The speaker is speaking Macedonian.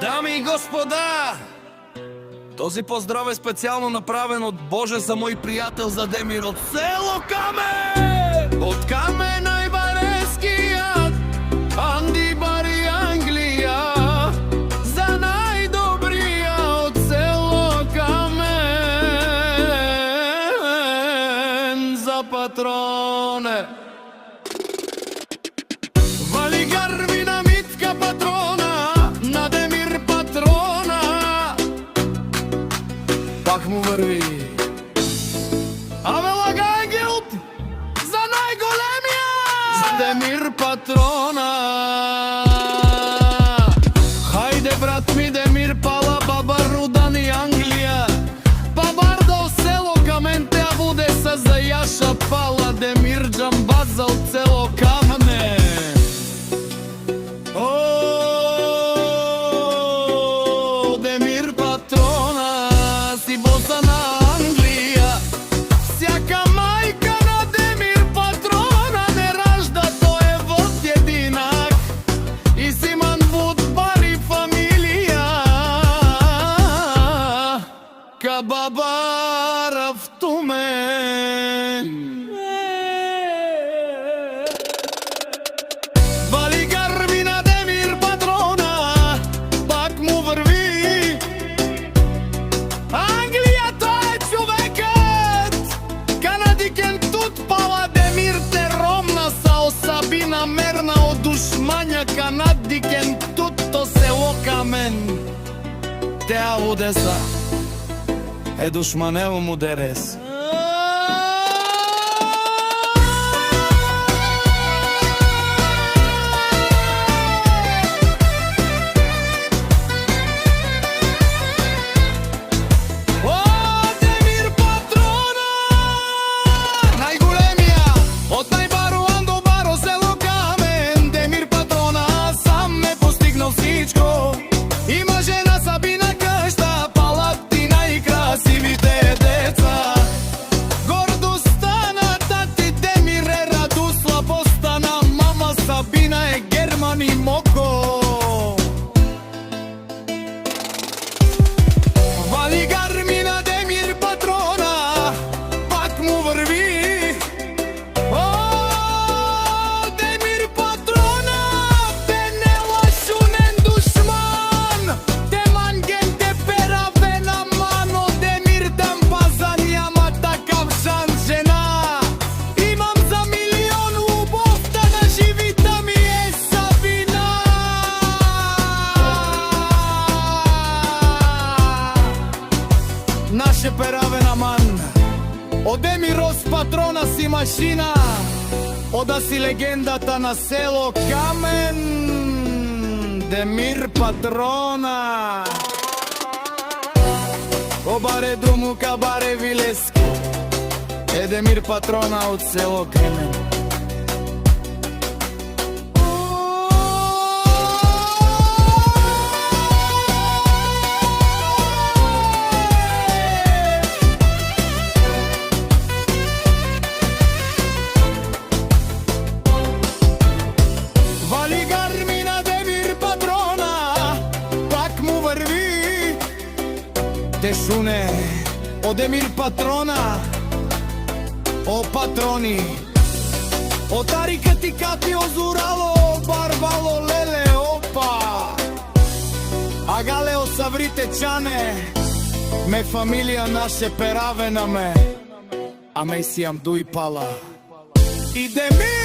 Дами и господа, този поздрав е специално направен от Боже за мой приятел за Демир от село Камен! От Камен най-бареският Анди Бари Англия, за най-добрия от село Камен, за патроне. Вали гарви на Митка патрона, на Демир патрона, пак му върви. Абе лагай гилд за най-големия, за Демир патрона. Хайде брат ми Демир пала, баба Рудан и Англия, бабар до село Камен, те буде са за Яша пала, Демир джамбаза от село Камене. Демир патрона, си боса на Англия. Всяка майка на Демир патрона не ражда, той е вод единак. И Симан Буд Бари фамилия, ка бабара в Тумен. Вали гарби на Демир патрона, пак му върви. Англия, той е човекът, канадикен тут пала, Демир те ромна са особина мерна от душманя, канадикен тут то село Камен. Теа Одеса е душманево му дерес. Вали гарми на Демир патрона, пак му върви. Демир патрона, те не лашунен душман, те манген те пераве на мано, Демир дам база няма такав шанс жена. Имам за милион любовта на живита ми е Сабина. Наше пераве на ман, од Демирос патрона си машина, ода си легендата на село Камен, Демир патрона. Обаре думу кабаре Вилески, е Демир патрона от село Камен. Вали гарми на Демир патрона, пак му върви. Те шуне о Демир патрона, о патрони, о тарика ти кати озурало, барбало леле опа. Агале о саврите чане, ме фамилия наше пераве на ме, а ме си амдуй пала. И Демир